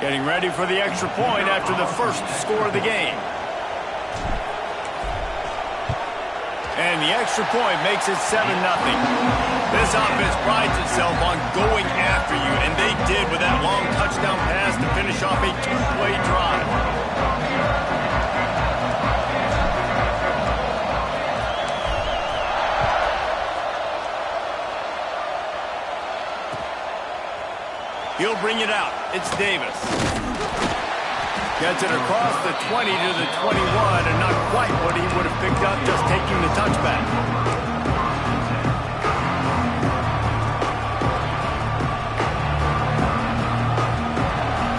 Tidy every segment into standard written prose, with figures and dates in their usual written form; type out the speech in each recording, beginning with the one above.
Getting ready for the extra point after the first score of the game. And the extra point makes it 7-0. This offense prides itself on going after you, and they did with that long touchdown pass to finish off a two-play drive. He'll bring it out. It's Davis. Gets it across the 20 to the 21, and not quite what he would have picked up just taking the touchback.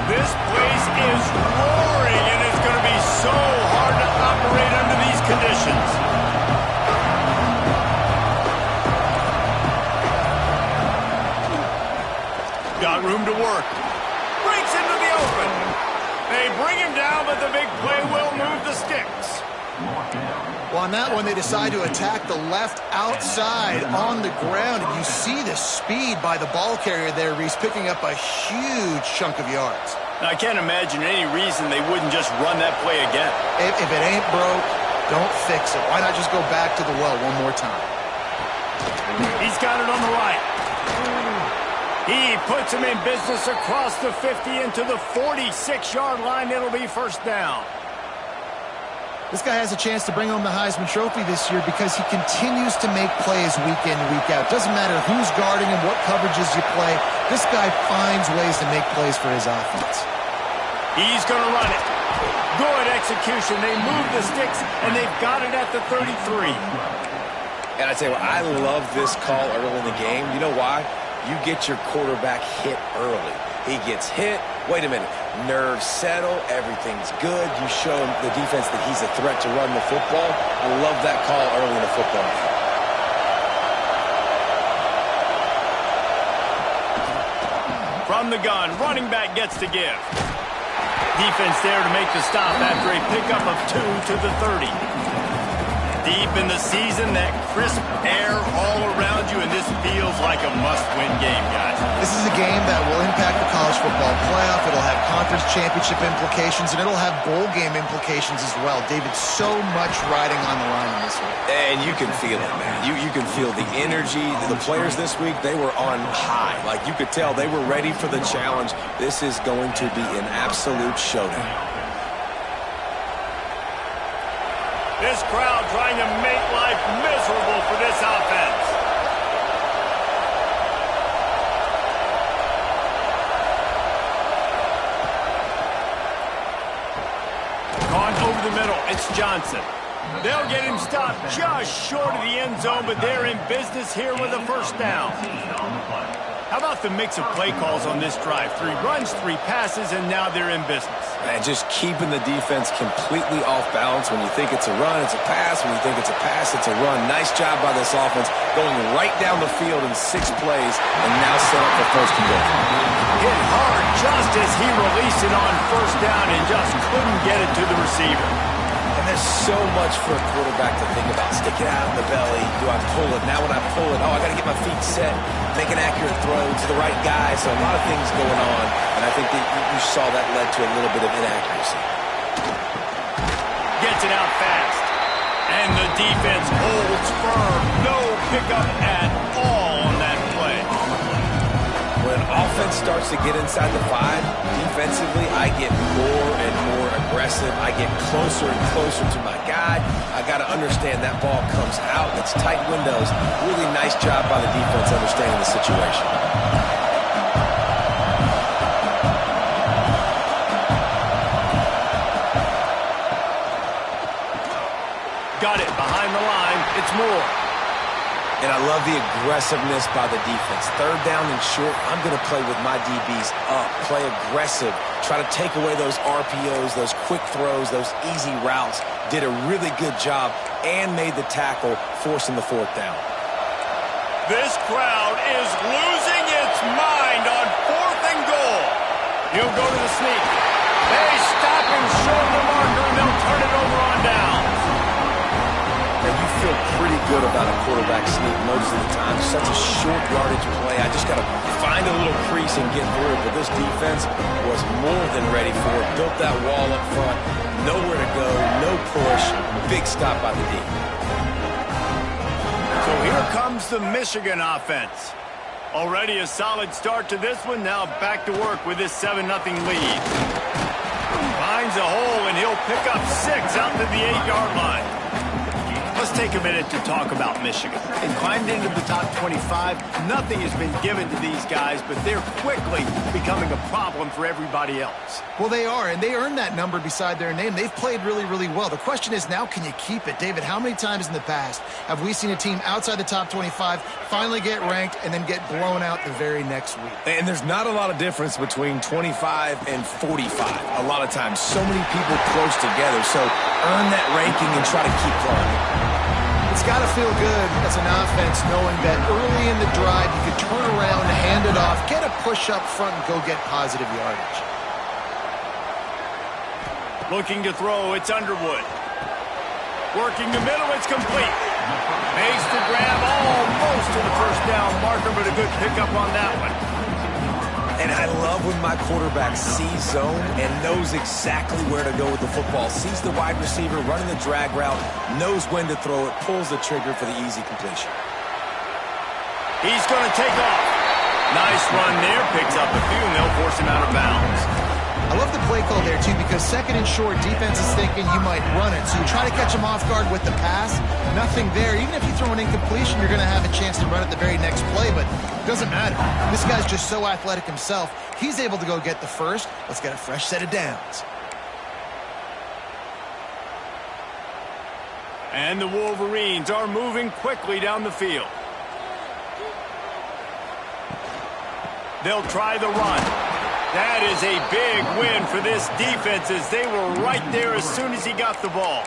This place is roaring, and it's going to be so hard to operate under these conditions. Got room to work. Breaks into the open. They bring him down, but the big play will move the sticks. Well, on that one, they decide to attack the left outside on the ground, and you see the speed by the ball carrier there, Reese, picking up a huge chunk of yards. Now, I can't imagine any reason they wouldn't just run that play again. If it ain't broke, don't fix it. Why not just go back to the well one more time? He's got it on the right. He puts him in business across the 50 into the 46-yard line. It'll be first down. This guy has a chance to bring home the Heisman Trophy this year because he continues to make plays week in and week out. Doesn't matter who's guarding him, what coverages you play. This guy finds ways to make plays for his offense. He's going to run it. Good execution. They move the sticks, and they've got it at the 33. And I tell you what, I love this call early in the game. You know why? You get your quarterback hit early. He gets hit. Wait a minute. Nerves settle. Everything's good. You show the defense that he's a threat to run the football. I love that call early in the football game. From the gun, running back gets to give. Defense there to make the stop after a pickup of 2 to the 30. Deep in the season, that crisp air all around you, and this feels like a must-win game, guys. This is a game that will impact the college football playoff. It'll have conference championship implications, and it'll have bowl game implications as well. David, so much riding on the line in this one. And you can feel it, man. You can feel the energy. The players this week, they were on high. Like, you could tell they were ready for the challenge. This is going to be an absolute showdown. This crowd trying to make life miserable for this offense. Caught over the middle. It's Johnson. They'll get him stopped just short of the end zone, but they're in business here with a first down. How about the mix of play calls on this drive? 3 runs, 3 passes, and now they're in business. And just keeping the defense completely off balance. When you think it's a run, it's a pass. When you think it's a pass, it's a run. Nice job by this offense, going right down the field in 6 plays, and now set up for first and goal. Hit hard just as he released it on first down and just couldn't get it to the receiver. And there's so much for a quarterback to think about. Stick it out in the belly. Do I pull it? Now when I pull it, I got to get my feet set. Make an accurate throw to the right guy. So a lot of things going on. And I think that you saw that led to a little bit of inaccuracy. Gets it out fast. And the defense holds firm. No pickup at all on that play. When offense starts to get inside the 5, defensively, I get more and more aggressive. I get closer and closer to my guy. I got to understand that ball comes out. It's tight windows. Really nice job by the defense understanding the situation. Got it behind the line. It's Moore. And I love the aggressiveness by the defense. 3rd down and short, I'm going to play with my DBs up. Play aggressive. Try to take away those RPOs, those quick throws, those easy routes. Did a really good job and made the tackle, forcing the 4th down. This crowd is losing its mind on 4th and goal. He'll go to the sneak. They stop him short of the marker, and they'll turn it over on down. And you feel pretty good about a quarterback sneak most of the time. Such a short yardage play. I just got to find a little crease crease and get through. But this defense was more than ready for it. Built that wall up front. Nowhere to go, no push. Big stop by the D. So here comes the Michigan offense. Already a solid start to this one. Now back to work with this 7-0 lead. Finds a hole, and he'll pick up 6 out to the 8-yard line. Let's take a minute to talk about Michigan. They climbed into the top 25. Nothing has been given to these guys, but they're quickly becoming a problem for everybody else. Well, they are, and they earned that number beside their name. They've played really, really well. The question is now, can you keep it? David, how many times in the past have we seen a team outside the top 25 finally get ranked and then get blown out the very next week? And there's not a lot of difference between 25 and 45. A lot of times, so many people close together. So earn that ranking and try to keep climbing. It's got to feel good as an offense knowing that early in the drive you could turn around, hand it off, get a push up front, and go get positive yardage. Looking to throw, it's Underwood. Working the middle, it's complete. Makes the grab almost to the first down marker, but a good pickup on that one. And I love when my quarterback sees zone and knows exactly where to go with the football. Sees the wide receiver running the drag route, knows when to throw it, pulls the trigger for the easy completion. He's going to take off. Nice run there, picks up a few, and they'll force him out of bounds. I love the play call there, too, because second and short, defense is thinking you might run it. So you try to catch him off guard with the pass. Nothing there. Even if you throw an incompletion, you're going to have a chance to run it the very next play, but it doesn't matter. This guy's just so athletic himself. He's able to go get the first. Let's get a fresh set of downs. And the Wolverines are moving quickly down the field. They'll try the run. That is a big win for this defense as they were right there as soon as he got the ball.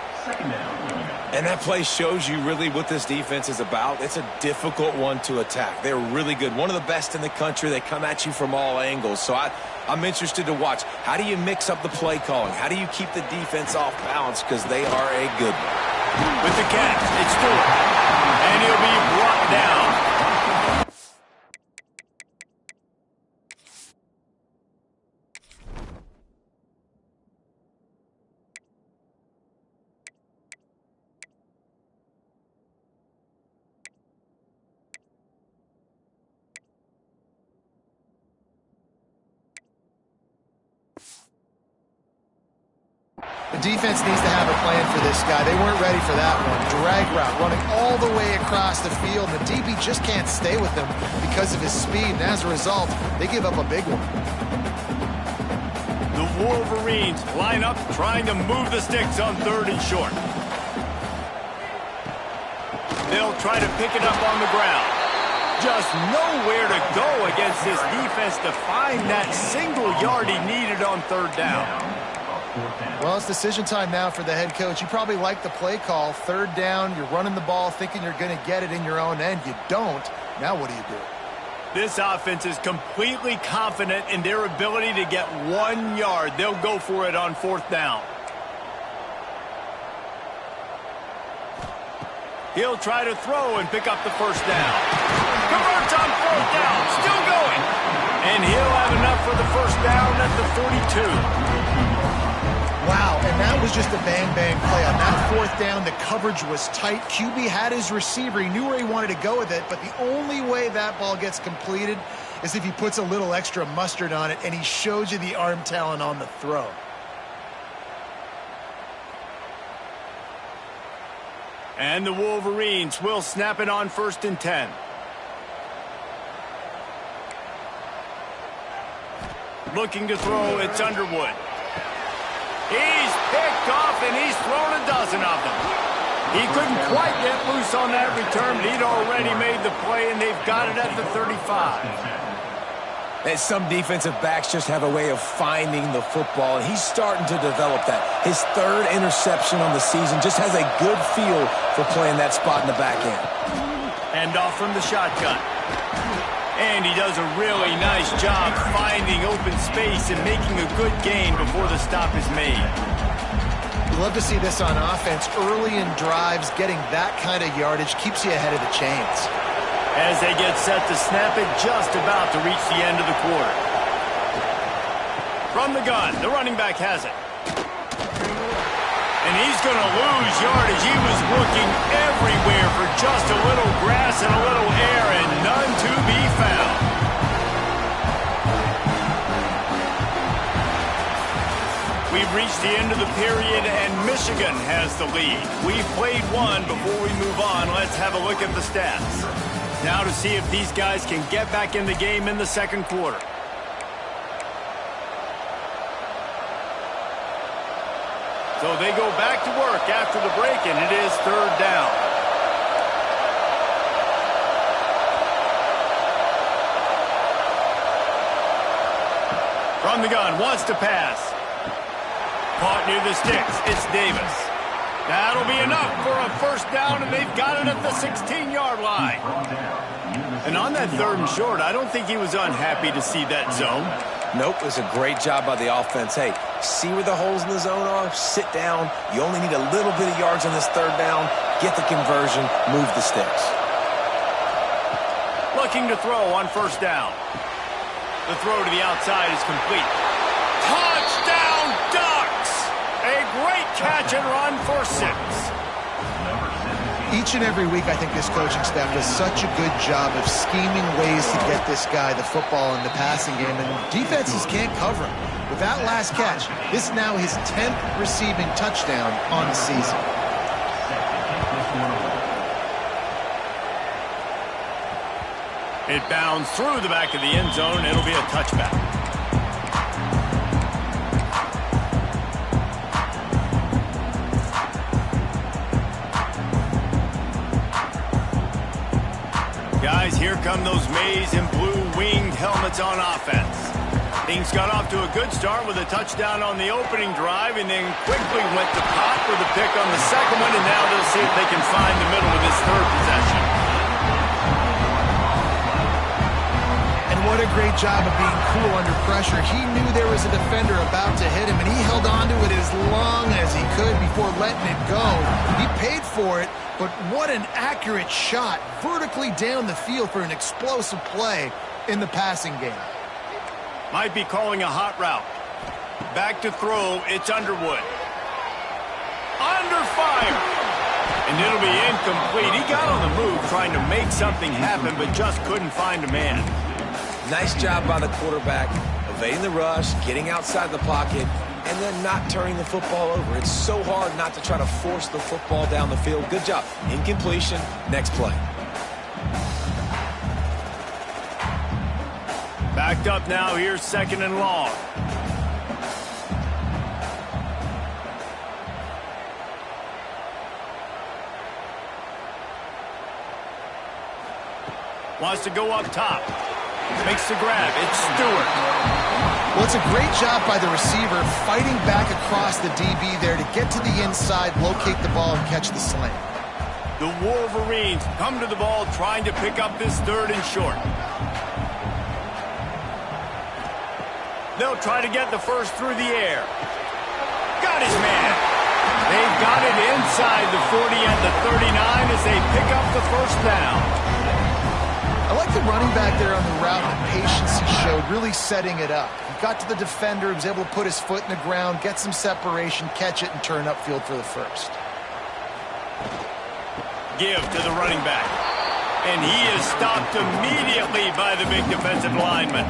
And that play shows you really what this defense is about. It's a difficult one to attack. They're really good. One of the best in the country. They come at you from all angles. So I'm interested to watch. How do you mix up the play calling? How do you keep the defense off balance? Because they are a good one. With the catch, it's Stewart. And he'll be brought down. The defense needs to have a plan for this guy. They weren't ready for that one. Drag route, running all the way across the field. The DB just can't stay with him because of his speed, and as a result, they give up a big one. The Wolverines line up, trying to move the sticks on 3rd and short. They'll try to pick it up on the ground. Just nowhere to go against this defense to find that single yard he needed on 3rd down. Well, it's decision time now for the head coach. You probably like the play call. 3rd down, you're running the ball thinking you're going to get it in your own end. You don't. Now what do you do? This offense is completely confident in their ability to get 1 yard. They'll go for it on 4th down. He'll try to throw and pick up the 1st down. Converts on 4th down. Still going. And he'll have enough for the 1st down at the 42. Wow, and that was just a bang-bang play. On that 4th down, the coverage was tight. QB had his receiver. He knew where he wanted to go with it, but the only way that ball gets completed is if he puts a little extra mustard on it, and he showed you the arm talent on the throw. And the Wolverines will snap it on 1st and 10. Looking to throw, it's Underwood. He's picked off, and he's thrown a dozen of them. He couldn't quite get loose on that return, but he'd already made the play, and they've got it at the 35. And some defensive backs just have a way of finding the football, and he's starting to develop that. His 3rd interception on the season just has a good feel for playing that spot in the back end. And off from the shotgun. And he does a really nice job finding open space and making a good gain before the stop is made. You love to see this on offense. Early in drives, getting that kind of yardage keeps you ahead of the chains. As they get set to snap it, just about to reach the end of the quarter. From the gun, the running back has it. And he's going to lose yardage. He was looking everywhere for just a little grass and a little air, and none to be found. We've reached the end of the period, and Michigan has the lead. We've played one. Before we move on, let's have a look at the stats. Now to see if these guys can get back in the game in the second quarter. So they go back to work after the break, and it is third down. From the gun, wants to pass. Caught near the sticks. It's Davis. That'll be enough for a first down, and they've got it at the 16-yard line. And on that third and short, I don't think he was unhappy to see that zone. Nope, it was a great job by the offense. Hey, see where the holes in the zone are? Sit down. You only need a little bit of yards on this third down. Get the conversion. Move the sticks. Looking to throw on first down. The throw to the outside is complete. Touchdown, Ducks! A great catch and run for 6. Each and every week, I think this coaching staff does such a good job of scheming ways to get this guy the football in the passing game, and defenses can't cover him. With that last catch, this is now his 10th receiving touchdown on the season. It bounds through the back of the end zone. It'll be a touchback. Guys, here come those maize and blue winged helmets on offense. Things got off to a good start with a touchdown on the opening drive, and then quickly went to pot with a pick on the second one, and now they'll see if they can find the middle of this third possession. And what a great job of being cool under pressure. He knew there was a defender about to hit him, and he held on to it as long as he could before letting it go. He paid for it, but what an accurate shot vertically down the field for an explosive play in the passing game. Might be calling a hot route. Back to throw, it's Underwood. Under fire! And it'll be incomplete. He got on the move trying to make something happen, but just couldn't find a man. Nice job by the quarterback, evading the rush, getting outside the pocket, and then not turning the football over. It's so hard not to try to force the football down the field. Good job. Incompletion. Next play. Backed up now. Here's second and long. Wants to go up top. Makes the grab. It's Stewart. Well, it's a great job by the receiver fighting back across the DB there to get to the inside, locate the ball, and catch the slant. The Wolverines come to the ball trying to pick up this third and short. They'll try to get the first through the air. Got his man. They've got it inside the 40 and the 39 as they pick up the first down. I like the running back there on the route and the patience he showed, really setting it up. He got to the defender, was able to put his foot in the ground, get some separation, catch it, and turn upfield for the first. Give to the running back. And he is stopped immediately by the big defensive lineman.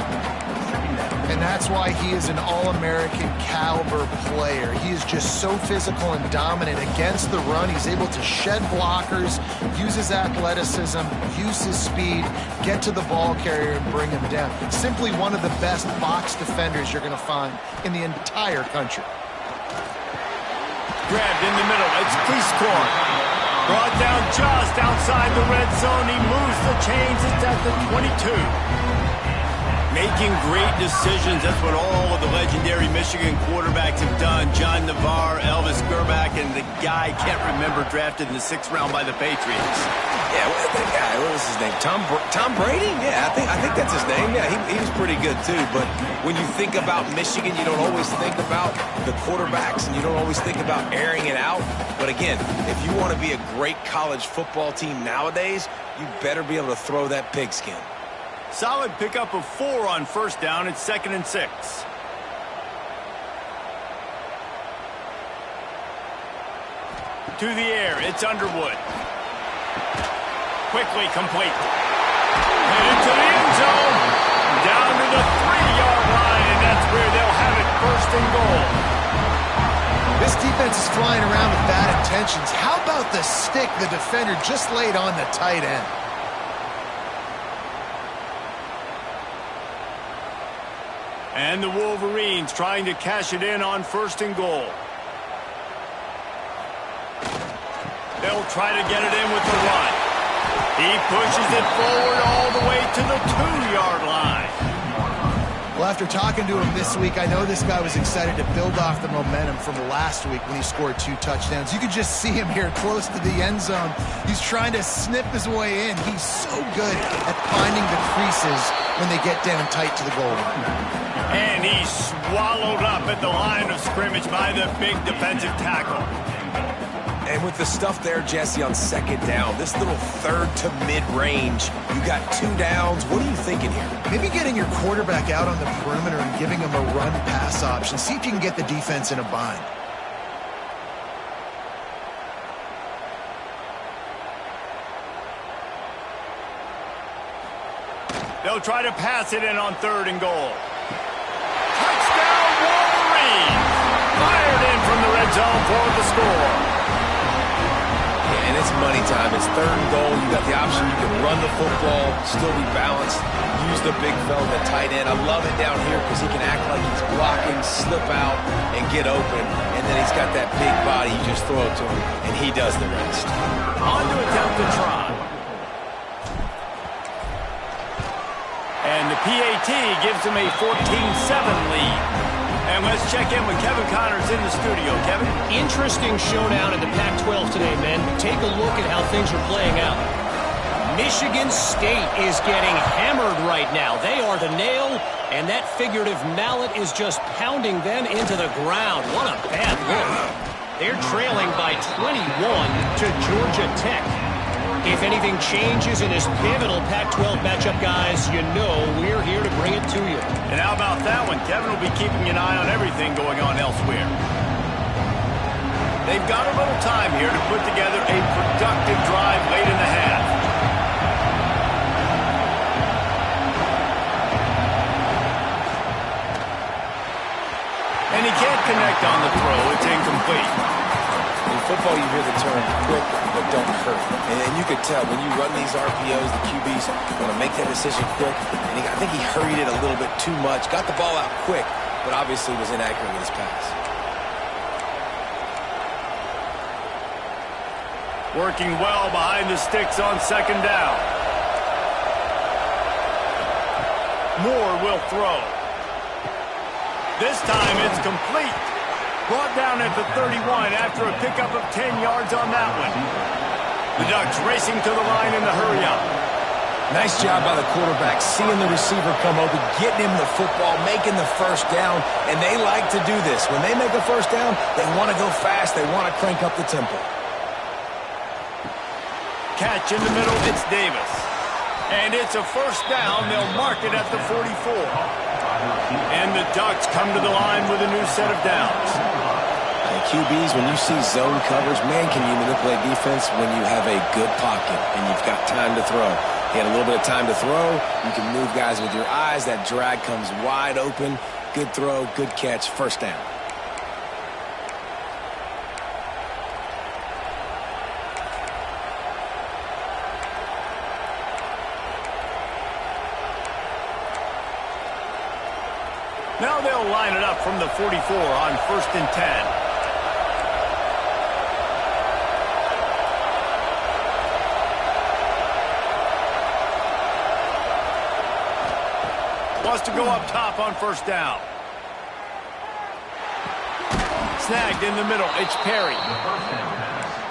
And that's why he is an All-American caliber player. He is just so physical and dominant against the run. He's able to shed blockers, use his athleticism, use his speed, get to the ball carrier and bring him down. Simply one of the best box defenders you're going to find in the entire country. Grabbed in the middle. It's Cleescorn. Brought down just outside the red zone. He moves the chains. It's at the 22. Making great decisions. That's what all of the legendary Michigan quarterbacks have done. John Navarre, Elvis Grbac, and the guy I can't remember drafted in the 6th round by the Patriots. Yeah, that guy, what was his name? Tom Brady? Yeah, I think that's his name. Yeah, he was pretty good too. But when you think about Michigan, you don't always think about the quarterbacks, and you don't always think about airing it out. But again, if you want to be a great college football team nowadays, you better be able to throw that pigskin. Solid pickup of 4 on 1st down. It's 2nd and 6. To the air, it's Underwood. Quickly complete. Headed to the end zone. Down to the 3-yard line, and that's where they'll have it 1st and goal. This defense is flying around with bad intentions. How about the stick the defender just laid on the tight end? And the Wolverines trying to cash it in on 1st and goal. They'll try to get it in with the run. He pushes it forward all the way to the 2-yard line. Well, after talking to him this week, I know this guy was excited to build off the momentum from last week when he scored 2 touchdowns. You could just see him here close to the end zone. He's trying to snip his way in. He's so good at finding the creases when they get down tight to the goal line. And he's swallowed up at the line of scrimmage by the big defensive tackle. And with the stuff there, Jesse, on 2nd down, this little 3rd to mid-range, you got 2 downs. What are you thinking here? Maybe getting your quarterback out on the perimeter and giving him a run-pass option. See if you can get the defense in a bind. They'll try to pass it in on 3rd and goal. Touchdown, Wolverines! Fired in from the red zone for the score. And it's money time. It's 3rd and goal. You got the option. You can run the football, still be balanced, use the big fella, the tight end. I love it down here because he can act like he's blocking, slip out, and get open. And then he's got that big body. You just throw it to him, and he does the rest. On to attempt to try. And the PAT gives him a 14-7 lead. And let's check in with Kevin Connors in the studio. Kevin? Interesting showdown in the Pac-12 today, men. Take a look at how things are playing out. Michigan State is getting hammered right now. They are the nail, and that figurative mallet is just pounding them into the ground. What a bad look. They're trailing by 21 to Georgia Tech. If anything changes in this pivotal Pac-12 matchup, guys, you know we're here to bring it to you. And how about that one? Kevin will be keeping an eye on everything going on elsewhere. They've got a little time here to put together a productive drive late in the half. And he can't connect on the throw. It's incomplete. In football, you hear the term quick, but don't hurt. And you could tell when you run these RPOs, the QBs want to make that decision quick. And I think he hurried it a little bit too much. Got the ball out quick, but obviously was inaccurate with his pass. Working well behind the sticks on 2nd down. Moore will throw. This time it's complete. Brought down at the 31 after a pickup of 10 yards on that one. The Ducks racing to the line in the hurry-up. Nice job by the quarterback, seeing the receiver come open, getting him the football, making the 1st down, and they like to do this. When they make a 1st down, they want to go fast. They want to crank up the tempo. Catch in the middle, it's Davis. And it's a 1st down. They'll mark it at the 44. And the Ducks come to the line with a new set of downs. And QBs, when you see zone coverage, man, can you manipulate defense when you have a good pocket and you've got time to throw. He had a little bit of time to throw. You can move guys with your eyes. That drag comes wide open. Good throw, good catch, 1st down. Now they'll line it up from the 44 on 1st and 10. wants to go up top on first down. Snagged in the middle. It's Perry.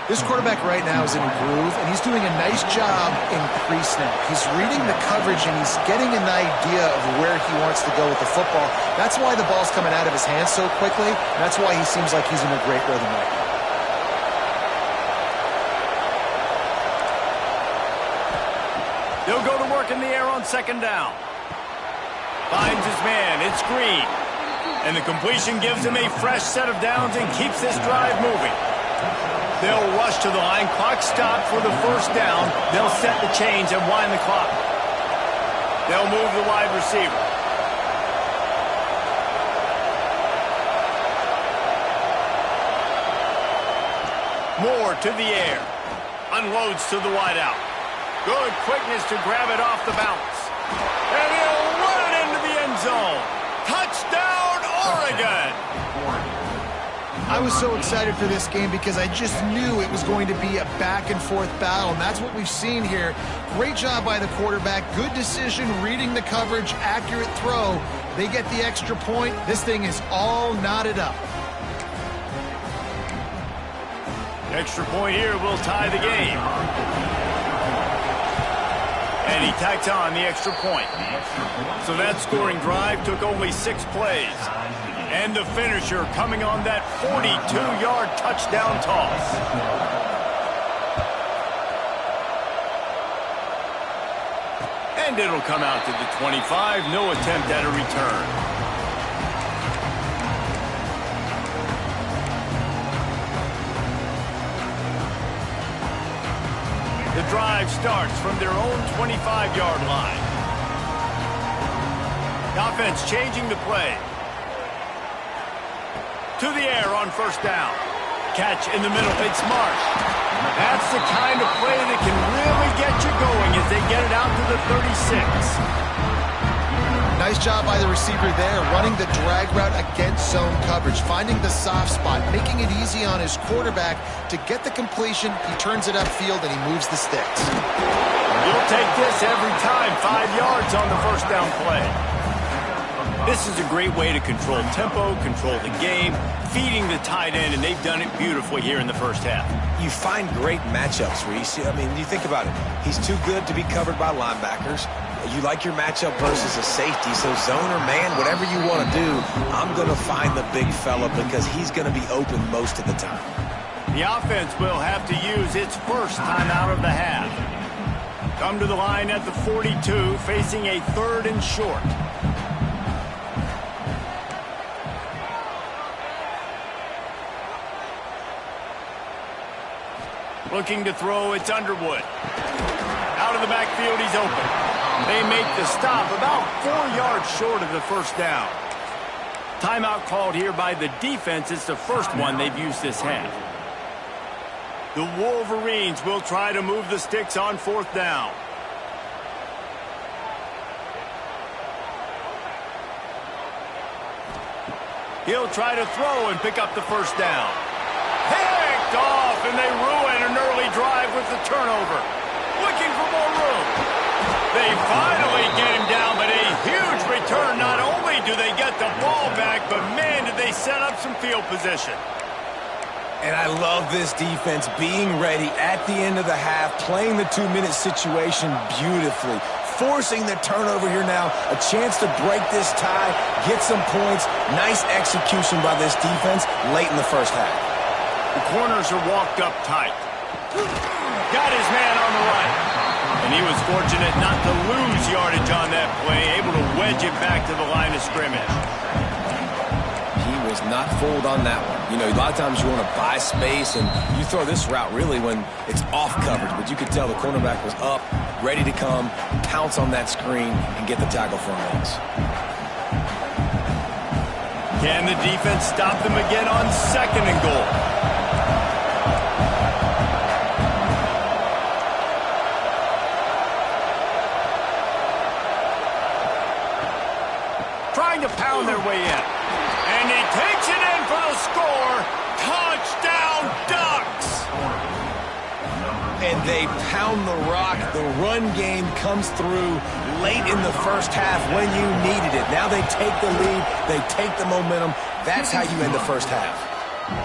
This quarterback right now is in a groove, and he's doing a nice job in pre-snap. He's reading the coverage, and he's getting an idea of where he wants to go with the football. That's why the ball's coming out of his hands so quickly. That's why he seems like he's in a great rhythm right now. He'll go to work in the air on second down. Finds his man. It's Green. And the completion gives him a fresh set of downs and keeps this drive moving. They'll rush to the line. Clock stopped for the first down. They'll set the chains and wind the clock. They'll move the wide receiver. Moore to the air. Unloads to the wideout. Good quickness to grab it off the bounce. And he'll run it into the end zone. Touchdown, Oregon! I was so excited for this game because I just knew it was going to be a back-and-forth battle, and that's what we've seen here. Great job by the quarterback. Good decision, reading the coverage, accurate throw. They get the extra point. This thing is all knotted up. Extra point here will tie the game. And he tacks on the extra point. So that scoring drive took only 6 plays. And the finisher coming on that 42-yard touchdown toss. And it'll come out to the 25. No attempt at a return. The drive starts from their own 25-yard line. The offense changing the play. To the air on first down. Catch in the middle. It's Marsh. That's the kind of play that can really get you going as they get it out to the 36. Nice job by the receiver there, running the drag route against zone coverage, finding the soft spot, making it easy on his quarterback to get the completion. He turns it upfield, and he moves the sticks. You'll take this every time. 5 yards on the first down play. This is a great way to control tempo, control the game, feeding the tight end, and they've done it beautifully here in the first half. You find great matchups, Reese. I mean, you think about it. He's too good to be covered by linebackers. You like your matchup versus a safety, so zone or man, whatever you want to do, I'm going to find the big fella because he's going to be open most of the time. The offense will have to use its first time out of the half. Come to the line at the 42, facing a 3rd and short. Looking to throw, it's Underwood. Out of the backfield, he's open. They make the stop about 4 yards short of the first down. Timeout called here by the defense. It's the first one they've used this half. The Wolverines will try to move the sticks on 4th down. He'll try to throw and pick up the first down. Picked off, and they ruin an early drive with the turnover. Looking for more room. They finally get him down, but a huge return. Not only do they get the ball back, but man, did they set up some field position. And I love this defense being ready at the end of the half, playing the 2-minute situation beautifully, forcing the turnover here now, a chance to break this tie, get some points. Nice execution by this defense late in the first half. The corners are walked up tight. Got his man on the right. And he was fortunate not to lose yardage on that play, able to wedge it back to the line of scrimmage. He was not fooled on that one. You know, a lot of times you want to buy space, and you throw this route really when it's off coverage. But you could tell the cornerback was up, ready to come, pounce on that screen, and get the tackle for him. Can the defense stop them again on 2nd and goal? Trying to pound their way in. And he takes it in for the score. Touchdown, Ducks! and they pound the rock. The run game comes through late in the first half when you needed it. Now they take the lead. They take the momentum. That's how you end the first half.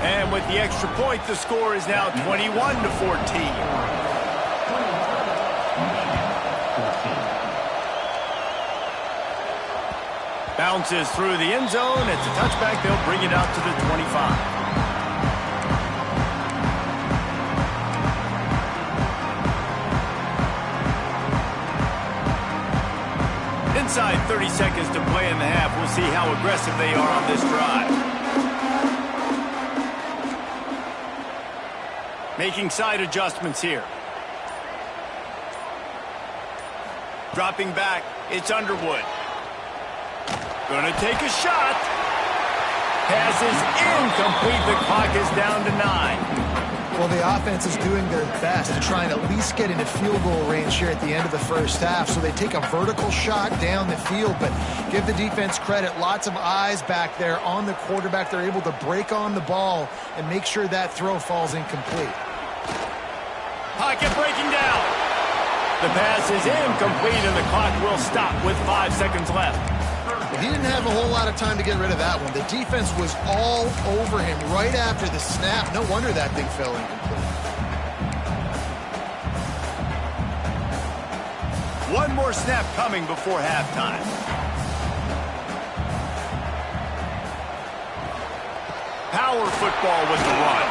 And with the extra point, the score is now 21-14. Bounces through the end zone. It's a touchback. They'll bring it out to the 25. Inside 30 seconds to play in the half. We'll see how aggressive they are on this drive. Making side adjustments here. Dropping back. It's Underwood. Gonna take a shot. Pass is incomplete. The clock is down to 9. Well, the offense is doing their best to try and at least get into field goal range here at the end of the first half. So they take a vertical shot down the field, but give the defense credit. Lots of eyes back there on the quarterback. They're able to break on the ball and make sure that throw falls incomplete. Pocket breaking down. The pass is incomplete, and the clock will stop with 5 seconds left. He didn't have a whole lot of time to get rid of that one. The defense was all over him right after the snap. No wonder that thing fell incomplete. One more snap coming before halftime. Power football with the run.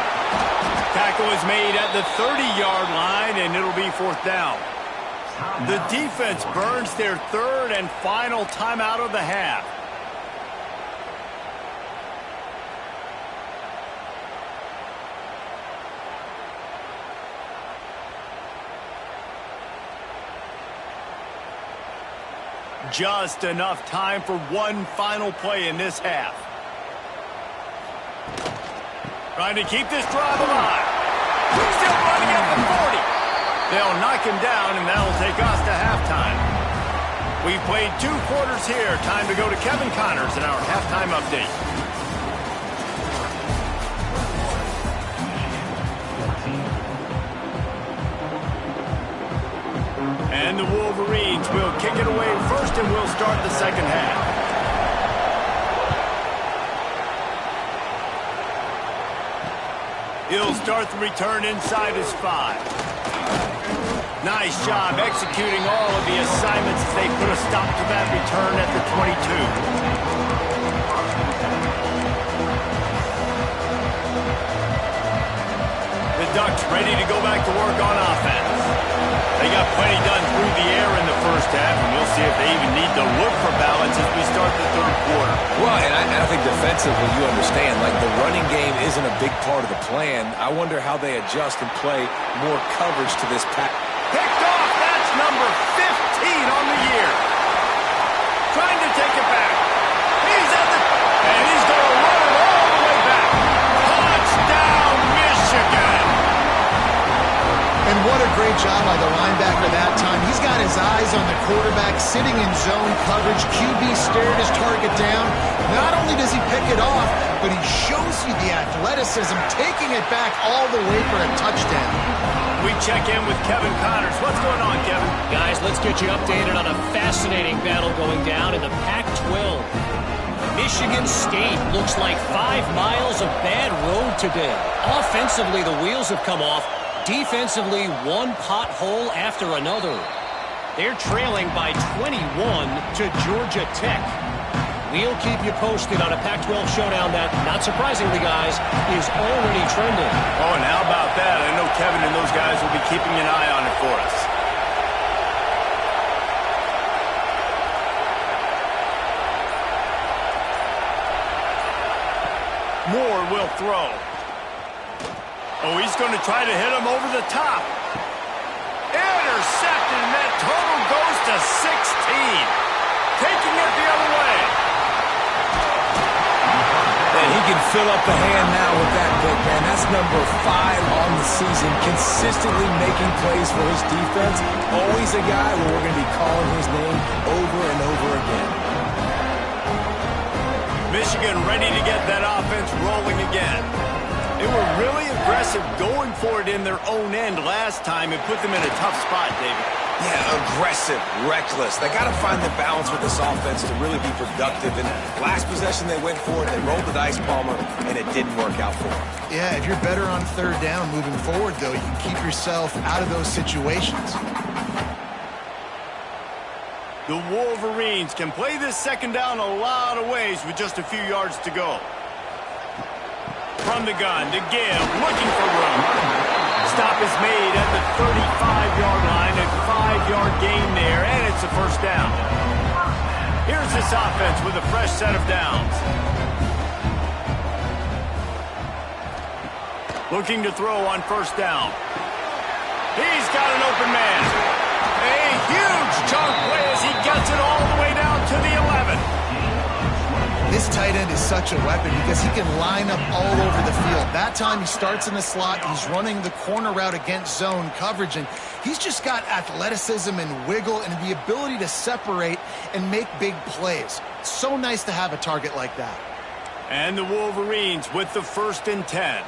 Tackle is made at the 30-yard line, and it'll be 4th down. The defense burns their 3rd and final timeout of the half. Just enough time for one final play in this half. Trying to keep this drive alive. Still running at the 40. They'll knock him down, and that'll take us to halftime. We've played 2 quarters here. Time to go to Kevin Connors in our halftime update. And the Wolverines will kick it away first, and we'll start the second half. He'll start the return inside his 5. Nice job executing all of the assignments as they put a stop to that return at the 22. The Ducks ready to go back to work on offense. They got plenty done through the air in the first half, and we'll see if they even need to look for balance as we start the 3rd quarter. Well, and I think defensively you understand, like the running game isn't a big part of the plan. I wonder how they adjust and play more coverage to this pass. Picked off. That's number 15 on the year. Trying to take it back. He's at the... And he's going to run it all the way back. Touchdown, Michigan. And what a great job by the linebacker that time. He's got his eyes on the quarterback, sitting in zone coverage. QB stared his target down. Not only does he pick it off, but he shows you the athleticism, taking it back all the way for a touchdown. We check in with Kevin Connors. What's going on, Kevin? Guys, let's get you updated on a fascinating battle going down in the Pac-12. Michigan State looks like 5 miles of bad road today. Offensively, the wheels have come off. Defensively, one pothole after another. They're trailing by 21 to Georgia Tech. We'll keep you posted on a Pac-12 showdown that, not surprisingly, guys, is already trending. Oh, and how about that? I know Kevin and those guys will be keeping an eye on it for us. Moore will throw. Oh, he's going to try to hit him over the top. Intercepted, and that total goes to 16. Taking it the other way. And he can fill up the hand now with that pick, man. That's number 5 on the season, consistently making plays for his defense. Always a guy where we're going to be calling his name over and over again. Michigan ready to get that offense rolling again. They were really aggressive going for it in their own end last time and put them in a tough spot, David. Yeah, aggressive, reckless. They got to find the balance with this offense to really be productive. And last possession they went for it, they rolled the dice, Palmer, and it didn't work out for them. Yeah, if you're better on third down moving forward, though, you can keep yourself out of those situations. The Wolverines can play this second down a lot of ways with just a few yards to go. From the gun to give, looking for room. Stop is made at the 35-yard line, a 5-yard gain there, and it's a first down. Here's this offense with a fresh set of downs. Looking to throw on first down. He's got an open man. A huge chunk play as he gets it all the way down to the 11. This tight end is such a weapon because he can line up all over the field. That time he starts in the slot, he's running the corner route against zone coverage, and he's just got athleticism and wiggle and the ability to separate and make big plays. It's so nice to have a target like that. And the Wolverines with the 1st and 10.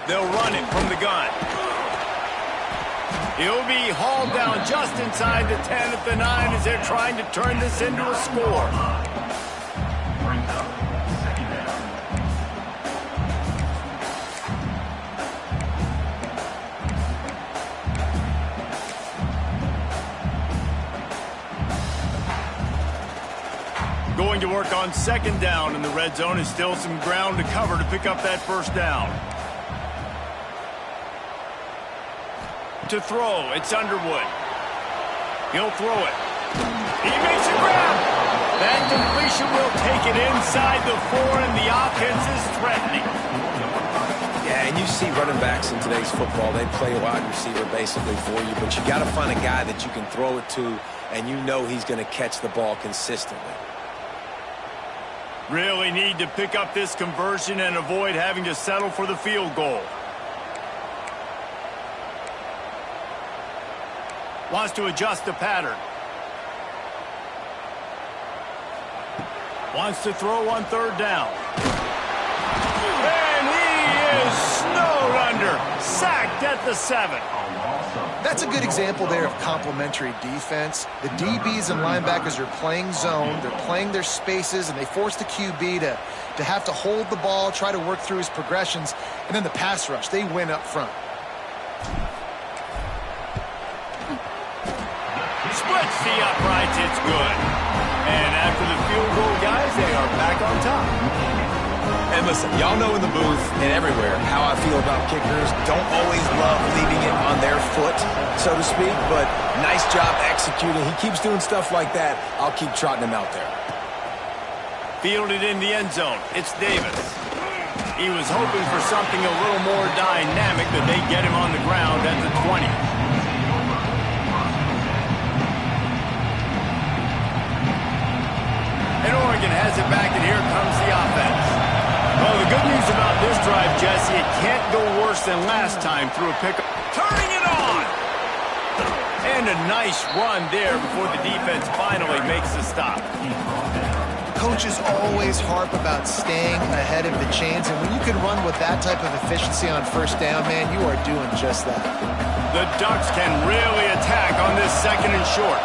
They'll run it from the gun. He'll be hauled down just inside the 10 at the 9 as they're trying to turn this into a score. Going to work on second down in the red zone is still some ground to cover to pick up that first down. To throw, it's Underwood. He'll throw it. He makes a grab. That completion will take it inside the 4, and the offense is threatening. Yeah, and you see running backs in today's football, they play a wide receiver basically for you, but you got to find a guy that you can throw it to, and you know he's going to catch the ball consistently. Really need to pick up this conversion and avoid having to settle for the field goal. Wants to adjust the pattern. Wants to throw on third down. And he is snowed under. Sacked at the 7. That's a good example there of complementary defense. The DBs and linebackers are playing zone, they're playing their spaces, and they force the QB to have to hold the ball, try to work through his progressions, and then the pass rush, they win up front. Splits the uprights, it's good. And after the field goal, guys, they are back on top. And listen, y'all know in the booth and everywhere how I feel about kickers. Don't always love leaving it on their foot, so to speak, but nice job executing. He keeps doing stuff like that. I'll keep trotting him out there. Fielded in the end zone. It's Davis. He was hoping for something a little more dynamic, but they get him on the ground at the 20. And Oregon has it back, and here comes the offense. Well, the good news about this drive, Jesse, it can't go worse than last time through a pickup. Turning it on! And a nice run there before the defense finally makes the stop. Coaches always harp about staying ahead of the chains, and when you can run with that type of efficiency on first down, man, you are doing just that. The Ducks can really attack on this 2nd and short.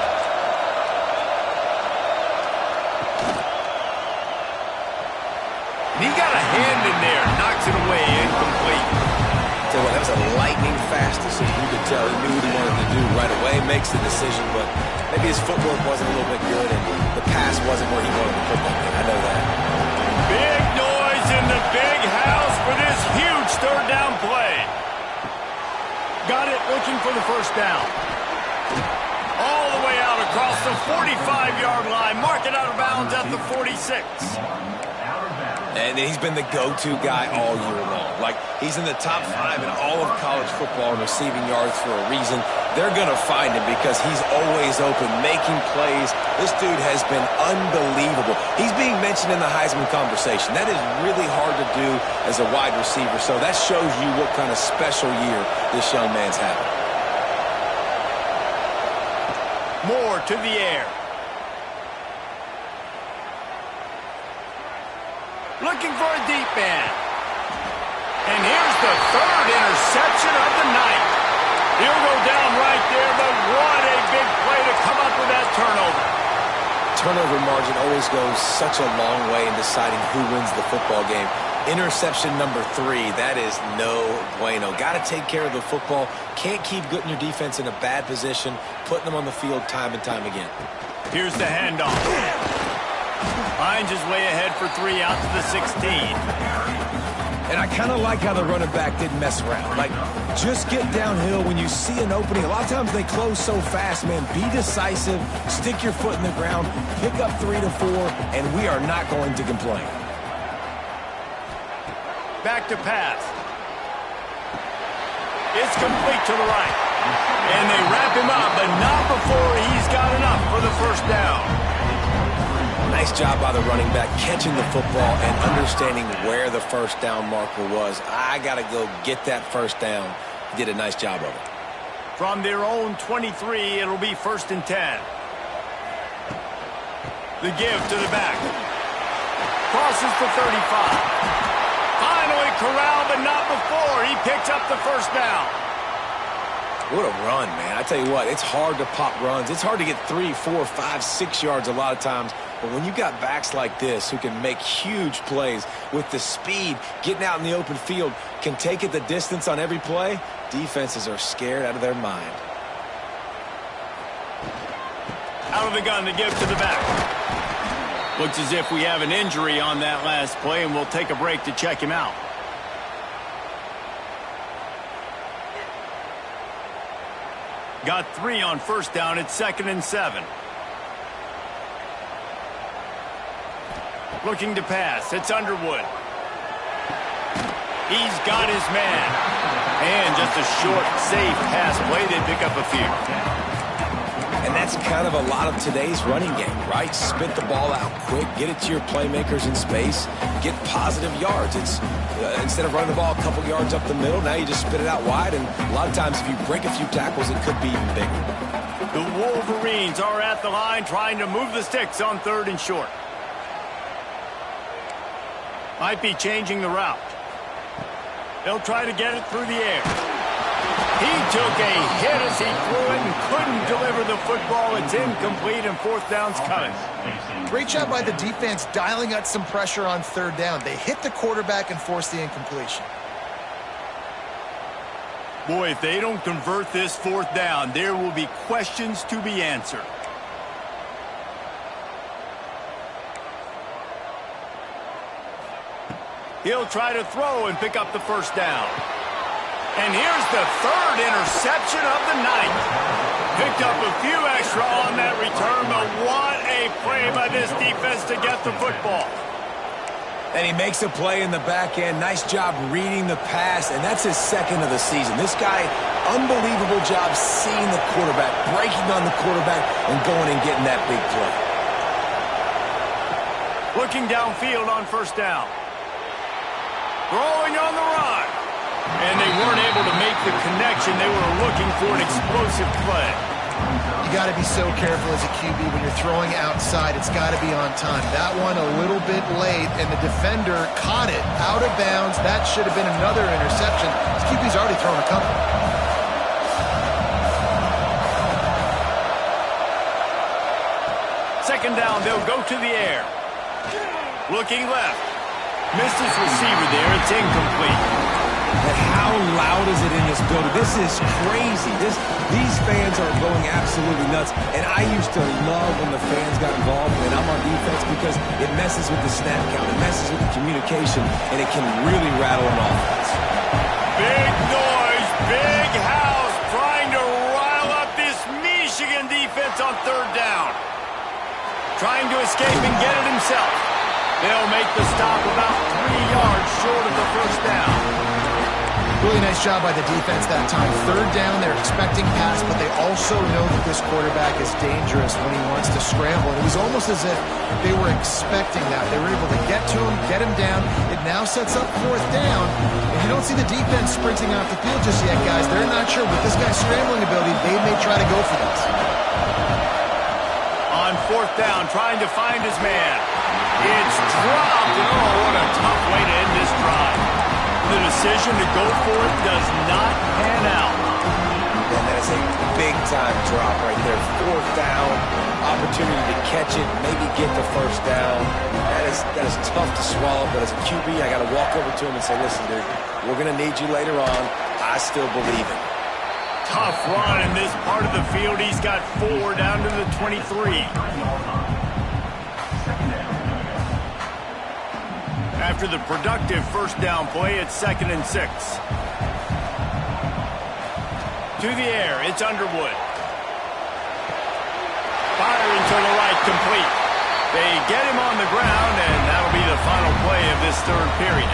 He got a hand in there, knocks it away, incomplete. Tell you what, that was a lightning-fast decision. You could tell he knew what he wanted to do right away, makes the decision, but maybe his footwork wasn't a little bit good, and the pass wasn't where he wanted to put that thing. I know that. Big noise in the big house for this huge third down play. Got it, looking for the first down. All the way out across the 45-yard line. Mark it out of bounds at the 46. And he's been the go-to guy all year long. Like, he's in the top 5 in all of college football in receiving yards for a reason. They're going to find him because he's always open, making plays. This dude has been unbelievable. He's being mentioned in the Heisman conversation. That is really hard to do as a wide receiver. So that shows you what kind of special year this young man's having. Moore to the air. Looking for a deep man. And here's the third interception of the night. He'll go down right there, but what a big play to come up with that turnover. Turnover margin always goes such a long way in deciding who wins the football game. Interception number 3, that is no bueno. Got to take care of the football. Can't keep putting your defense in a bad position, putting them on the field time and time again. Here's the handoff. Hines is way ahead for 3 out to the 16. And I kind of like how the running back didn't mess around. Like, just get downhill when you see an opening. A lot of times they close so fast, man. Be decisive, stick your foot in the ground, pick up 3 to 4, and we are not going to complain. Back to pass. It's complete to the right. And they wrap him up, but not before he's got enough for the first down. Nice job by the running back catching the football and understanding where the first down marker was. I got to go get that first down. He did a nice job of it. From their own 23, it'll be 1st and 10. The give to the back. Crosses the 35. Finally corralled, but not before. He picks up the first down. What a run, man. I tell you what, it's hard to pop runs. It's hard to get 3, 4, 5, 6 yards a lot of times. But when you got backs like this who can make huge plays with the speed, getting out in the open field, can take it the distance on every play, defenses are scared out of their mind. Out of the gun to give to the back. Looks as if we have an injury on that last play, and we'll take a break to check him out. Got 3 on first down. It's 2nd and 7. Looking to pass. It's Underwood. He's got his man. And just a short, safe pass play. They pick up a few. And that's kind of a lot of today's running game, right? Spit the ball out quick, get it to your playmakers in space, get positive yards. It's instead of running the ball a couple yards up the middle, now you just spit it out wide, and a lot of times if you break a few tackles, it could be even bigger. The Wolverines are at the line trying to move the sticks on 3rd and short. Might be changing the route. They'll try to get it through the air. He took a hit as he threw it and couldn't deliver the football. It's incomplete, and 4th down's coming. Great job by the defense dialing out some pressure on 3rd down. They hit the quarterback and forced the incompletion. Boy, if they don't convert this 4th down, there will be questions to be answered. He'll try to throw and pick up the first down. And here's the 3rd interception of the night. Picked up a few extra on that return, but what a play by this defense to get the football. And he makes a play in the back end. Nice job reading the pass, and that's his 2nd of the season. This guy, unbelievable job seeing the quarterback, breaking on the quarterback, and going and getting that big play. Looking downfield on first down. Throwing on the run. And they weren't able to make the connection. They were looking for an explosive play. You got to be so careful as a QB when you're throwing outside. It's got to be on time. That one a little bit late, and the defender caught it out of bounds. That should have been another interception. This QB's already thrown a couple. Second down, they'll go to the air. Looking left. Misses receiver there. It's incomplete. And how loud is it in this building? This is crazy. These fans are going absolutely nuts. And I used to love when the fans got involved when I'm on defense because it messes with the snap count. It messes with the communication, and it can really rattle an offense. Big noise, big house, trying to rile up this Michigan defense on 3rd down. Trying to escape and get it himself. They'll make the stop about 3 yards short of the first down. Really nice job by the defense that time. 3rd down, they're expecting pass, but they also know that this quarterback is dangerous when he wants to scramble. It was almost as if they were expecting that. They were able to get to him, get him down. It now sets up 4th down. And you don't see the defense sprinting off the field just yet, guys. They're not sure. With this guy's scrambling ability, they may try to go for this. On On fourth down, trying to find his man. It's dropped, and oh, what a tough way to end this drive. The decision to go for it does not pan out. And that is a big-time drop right there. Fourth down, opportunity to catch it, maybe get the first down. That is tough to swallow, but as a QB, I got to walk over to him and say, listen, dude, we're going to need you later on. I still believe it. Tough run in this part of the field. He's got 4 down to the 23. After the productive first down play, it's 2nd and 6. To the air, it's Underwood. Firing to the right, complete. They get him on the ground, and that'll be the final play of this third period.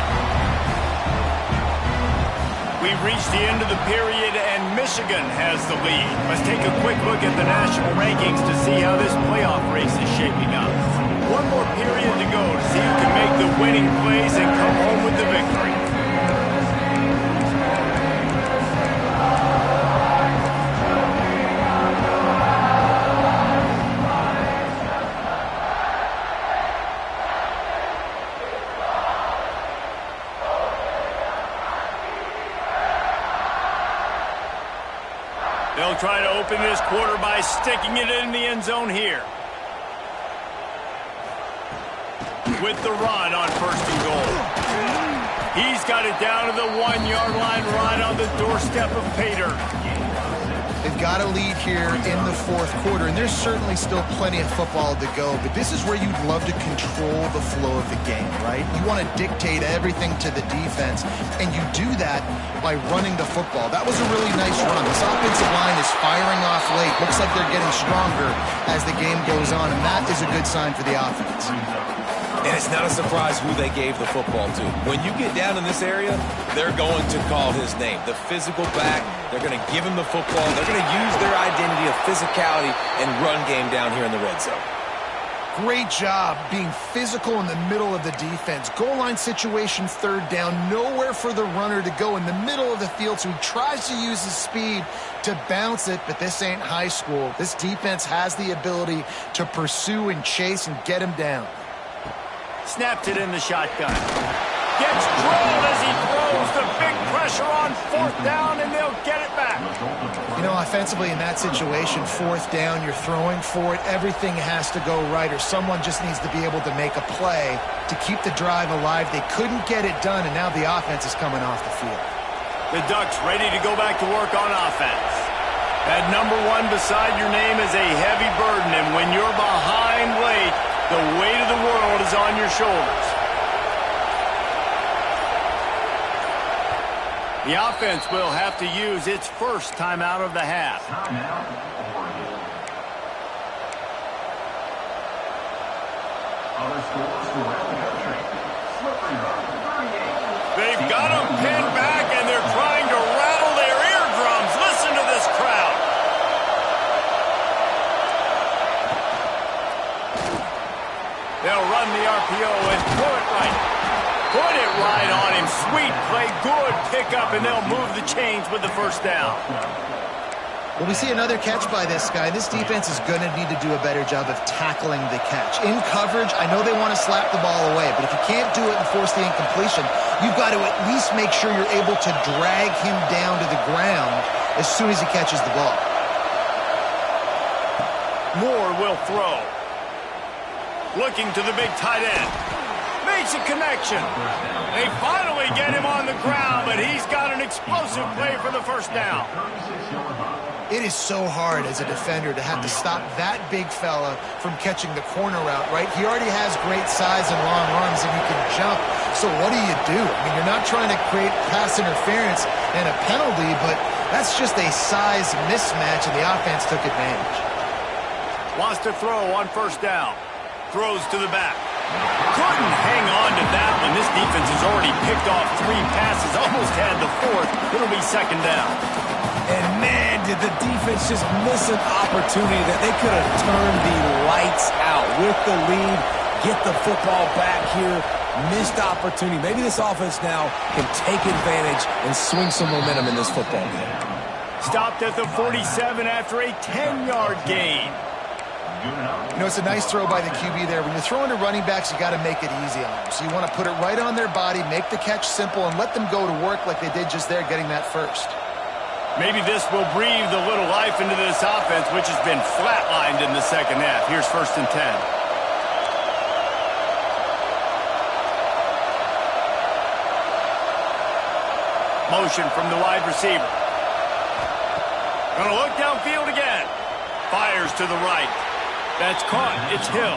We've reached the end of the period, and Michigan has the lead. Let's take a quick look at the national rankings to see how this playoff race is shaping up. One more period to go to see who can make the winning plays and come home with the victory. They'll try to open this quarter by sticking it in the end zone here. With the run on 1st and goal. He's got it down to the 1-yard line right on the doorstep of Pater. They've got a lead here in the fourth quarter, and there's certainly still plenty of football to go, but this is where you'd love to control the flow of the game, right? You want to dictate everything to the defense, and you do that by running the football. That was a really nice run. This offensive line is firing off late. Looks like they're getting stronger as the game goes on, and that is a good sign for the offense. And it's not a surprise who they gave the football to. When you get down in this area, they're going to call his name. The physical back, they're going to give him the football. They're going to use their identity of physicality and run game down here in the red zone. Great job being physical in the middle of the defense. Goal line situation, 3rd down, nowhere for the runner to go in the middle of the field, so he tries to use his speed to bounce it, but this ain't high school. This defense has the ability to pursue and chase and get him down. Snapped it in the shotgun. Gets drilled as he throws the big pressure on 4th down, and they'll get it back. You know, offensively in that situation, 4th down, you're throwing for it. Everything has to go right, or someone just needs to be able to make a play to keep the drive alive. They couldn't get it done, and now the offense is coming off the field. The Ducks ready to go back to work on offense. That number 1 beside your name is a heavy burden, and when you're behind late, the weight of the world is on your shoulders. The offense will have to use its first timeout of the half. They've got them pinned back, and they're trying to rattle their eardrums. Listen to this crowd. They'll run the RPO and throw it right. Put it right on him. Sweet play, good pickup, and they'll move the chains with the first down. Well, we see another catch by this guy. This defense is going to need to do a better job of tackling the catch. In coverage, I know they want to slap the ball away, but if you can't do it and force the incompletion, you've got to at least make sure you're able to drag him down to the ground as soon as he catches the ball. Moore will throw. Looking to the big tight end. Makes a connection. They finally get him on the ground, but he's got an explosive play for the first down. It is so hard as a defender to have to stop that big fella from catching the corner route, right? He already has great size and long arms, and he can jump. So what do you do? I mean, you're not trying to create pass interference and a penalty, but that's just a size mismatch, and the offense took advantage. Wants to throw on first down. Throws to the back. Couldn't hang on to that one. This defense has already picked off 3 passes, almost had the 4th. It'll be 2nd down. And man, did the defense just miss an opportunity that they could have turned the lights out with the lead, get the football back here. Missed opportunity. Maybe this offense now can take advantage and swing some momentum in this football game. Stopped at the 47 after a 10-yard gain. You know, it's a nice throw by the QB there. When you're throwing to running backs, you got to make it easy on them. So you want to put it right on their body, make the catch simple, and let them go to work like they did just there, getting that first. Maybe this will breathe a little life into this offense, which has been flatlined in the second half. Here's 1st and 10. Motion from the wide receiver. Gonna look downfield again. Fires to the right. That's caught. It's Hill.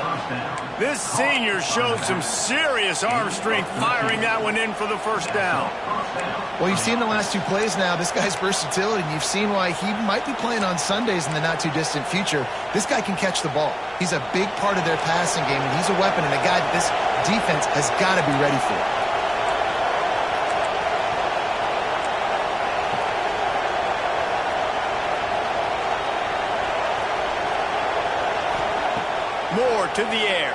This senior showed some serious arm strength firing that one in for the first down. Well, you've seen the last 2 plays now. This guy's versatility, and you've seen why he might be playing on Sundays in the not-too-distant future. This guy can catch the ball. He's a big part of their passing game, and he's a weapon and a guy that this defense has got to be ready for. Moore to the air.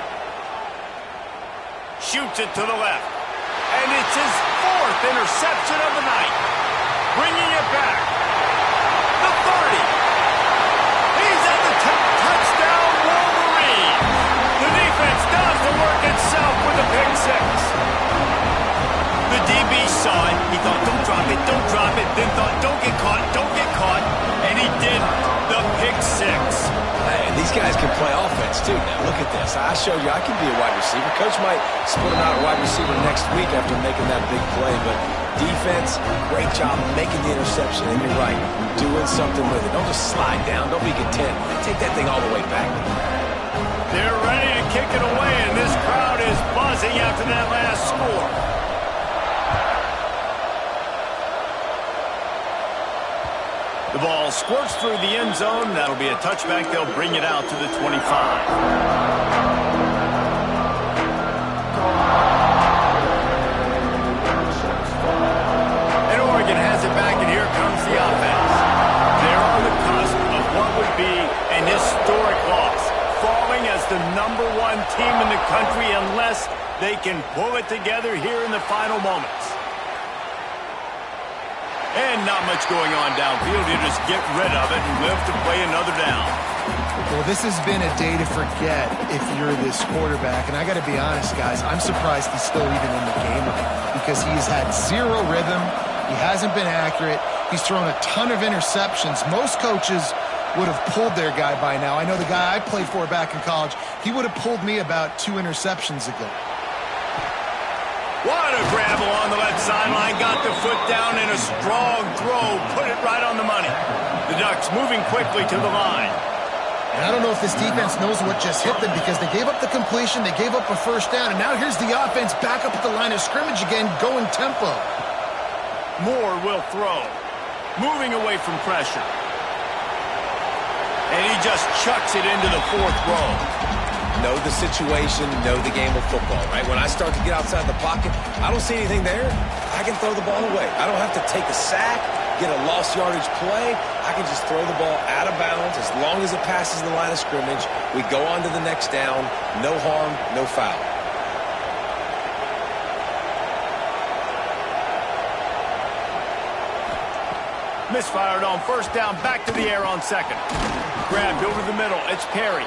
Shoots it to the left. And it's his 4th interception of the night. Bringing it back. The 30. He's at the touchdown Wolverine. The defense does the work itself with a pick 6. The DB saw it. He thought, don't drop it, don't drop it. Then thought, don't get caught, don't get caught. And he did the pick 6. Hey, these guys can play offense, too. Now, look at this. I showed you I can be a wide receiver. Coach might split him out at wide receiver next week after making that big play. But defense, great job making the interception. And you're right, doing something with it. Don't just slide down. Don't be content. Take that thing all the way back. They're ready to kick it away, and this crowd is buzzing after that last score. The ball squirts through the end zone. That'll be a touchback. They'll bring it out to the 25. And Oregon has it back, and here comes the offense. They're on the cusp of what would be an historic loss, falling as the #1 team in the country unless they can pull it together here in the final moments. And not much going on downfield. You just get rid of it and live to play another down. Well, this has been a day to forget if you're this quarterback. And I got to be honest, guys, I'm surprised he's still even in the game right now because he has had 0 rhythm. He hasn't been accurate. He's thrown a ton of interceptions. Most coaches would have pulled their guy by now. I know the guy I played for back in college, he would have pulled me about 2 interceptions ago. What a grab along the left sideline. Got the foot down in a strong throw. Put it right on the money. The Ducks moving quickly to the line. And I don't know if this defense knows what just hit them because they gave up the completion, they gave up a first down, and now here's the offense back up at the line of scrimmage again, going tempo. Moore will throw. Moving away from pressure. And he just chucks it into the 4th row. Know the situation, know the game of football, right? When I start to get outside the pocket, I don't see anything there. I can throw the ball away. I don't have to take a sack, get a lost yardage play. I can just throw the ball out of bounds as long as it passes the line of scrimmage. We go on to the next down. No harm, no foul. Misfired on 1st down, back to the air on 2nd. Grabbed over the middle. It's Perry.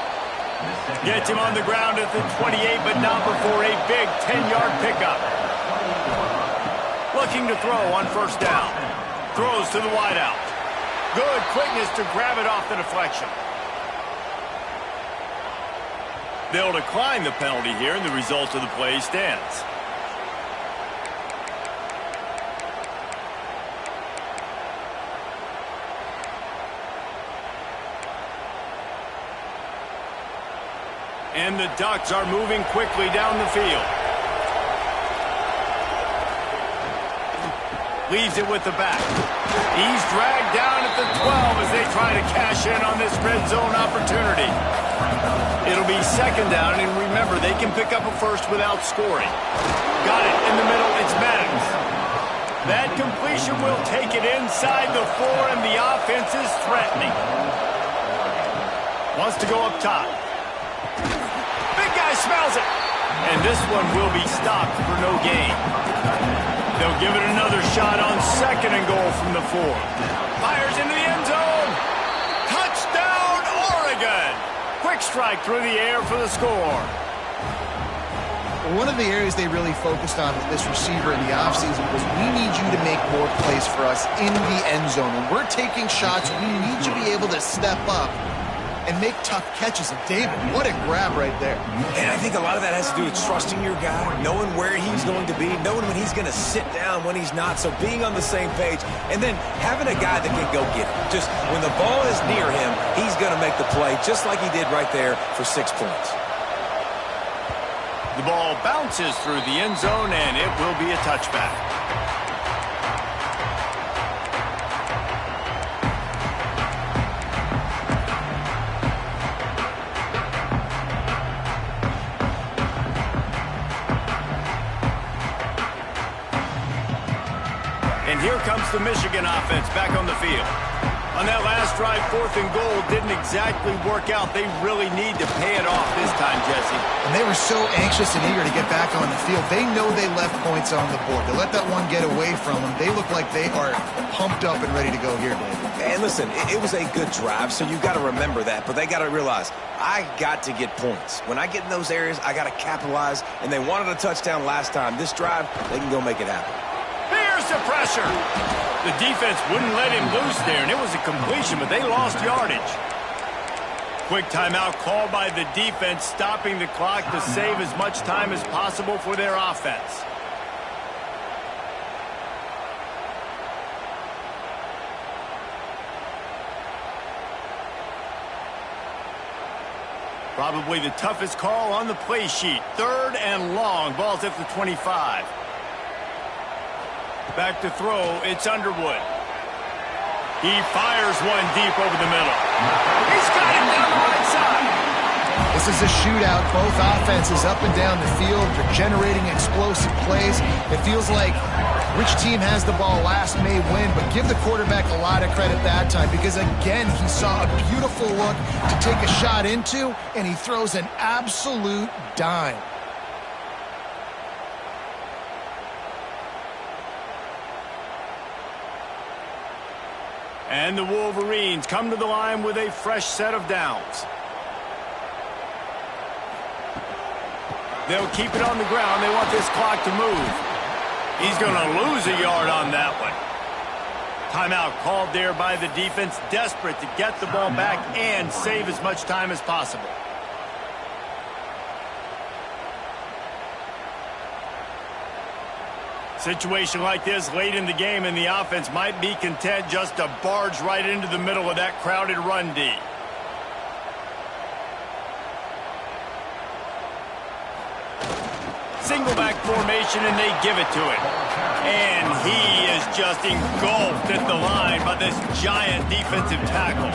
Gets him on the ground at the 28, but not before a big 10-yard pickup. Looking to throw on 1st down. Throws to the wideout. Good quickness to grab it off the deflection. They'll decline the penalty here, and the result of the play stands. And the Ducks are moving quickly down the field. Leaves it with the back. He's dragged down at the 12 as they try to cash in on this red zone opportunity. It'll be 2nd down, and remember, they can pick up a first without scoring. Got it in the middle. It's Maddox. That completion will take it inside the 4, and the offense is threatening. Wants to go up top. Big guy smells it. And this one will be stopped for no gain. They'll give it another shot on 2nd and goal from the 4. Fires into the end zone. Touchdown, Oregon. Quick strike through the air for the score. One of the areas they really focused on with this receiver in the offseason was we need you to make more plays for us in the end zone. When we're taking shots, we need you to be able to step up and make tough catches. And David, what a grab right there. And I think a lot of that has to do with trusting your guy, knowing where he's going to be, knowing when he's going to sit down, when he's not, so being on the same page, and then having a guy that can go get it. Just when the ball is near him, he's going to make the play just like he did right there for 6 points. The ball bounces through the end zone, and it will be a touchback. And here comes the Michigan offense back on the field. On that last drive, 4th and goal didn't exactly work out. They really need to pay it off this time, Jesse. And they were so anxious and eager to get back on the field. They know they left points on the board. To let that one get away from them, they look like they are pumped up and ready to go here, David. And listen, it was a good drive, so you got to remember that. But they got to realize, I got to get points. When I get in those areas, I got to capitalize. And they wanted a touchdown last time. This drive, they can go make it happen. Here's the pressure. The defense wouldn't let him loose there, and it was a completion, but they lost yardage. Quick timeout called by the defense, stopping the clock to save as much time as possible for their offense. Probably the toughest call on the play sheet. 3rd and long. Ball's at the 25. Back to throw, it's Underwood. He fires one deep over the middle. He's got it down the right side. This is a shootout. Both offenses up and down the field. They're generating explosive plays. It feels like which team has the ball last may win, but give the quarterback a lot of credit that time because, again, he saw a beautiful look to take a shot into, and he throws an absolute dime. And the Wolverines come to the line with a fresh set of downs. They'll keep it on the ground. They want this clock to move. He's going to lose a yard on that one. Timeout called there by the defense, desperate to get the ball back and save as much time as possible. Situation like this late in the game, and the offense might be content just to barge right into the middle of that crowded run D. Single back formation, and they give it to him. And he is just engulfed at the line by this giant defensive tackle.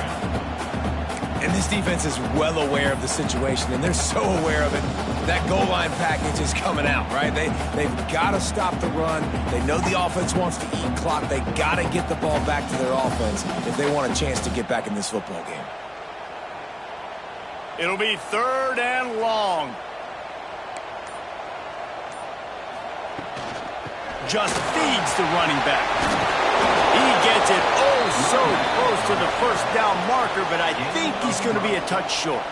And this defense is well aware of the situation, and they're so aware of it. That goal line package is coming out, right? They've got to stop the run. They know the offense wants to eat clock. They got to get the ball back to their offense if they want a chance to get back in this football game. It'll be 3rd and long. Just feeds the running back. He gets it so close to the 1st down marker, but I think he's going to be a touch short.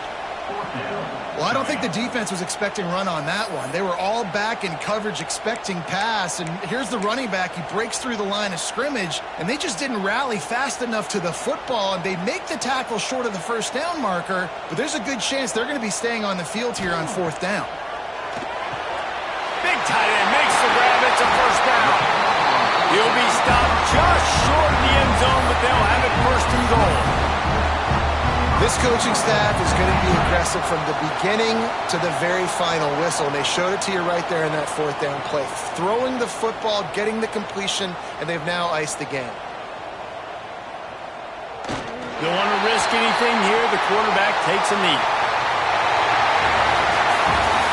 Well, I don't think the defense was expecting run on that one. They were all back in coverage expecting pass, and here's the running back. He breaks through the line of scrimmage, and they just didn't rally fast enough to the football, and they make the tackle short of the 1st down marker, but there's a good chance they're going to be staying on the field here on 4th down. Big tight end makes the grab. It's a 1st down. He'll be stopped just short of the end zone, but they'll have it 1st and goal. This coaching staff is going to be aggressive from the beginning to the very final whistle, and they showed it to you right there in that 4th down play. Throwing the football, getting the completion, and they've now iced the game. Don't want to risk anything here. The quarterback takes a knee.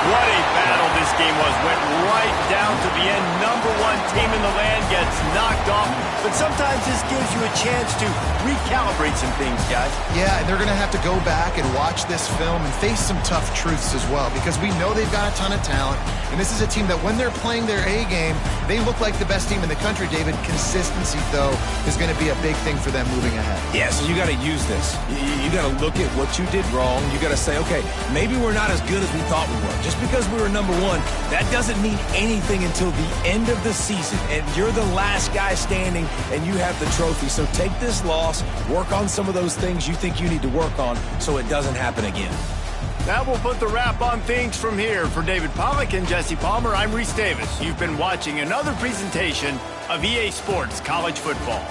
What a battle this game was. Went right down to the end. Number one team in the land gets knocked off. But sometimes this gives you a chance to recalibrate some things, guys. Yeah, and they're going to have to go back and watch this film and face some tough truths as well, because we know they've got a ton of talent. And this is a team that when they're playing their A game, they look like the best team in the country, David. Consistency, though, is going to be a big thing for them moving ahead. Yeah, so you got to use this. You got to look at what you did wrong. You got to say, okay, maybe we're not as good as we thought we were. Just because we were number one, that doesn't mean anything until the end of the season. And you're the last guy standing, and you have the trophy. So take this loss, work on some of those things you think you need to work on so it doesn't happen again. That will put the wrap on things from here. For David Pollack and Jesse Palmer, I'm Reese Davis. You've been watching another presentation of EA Sports College Football.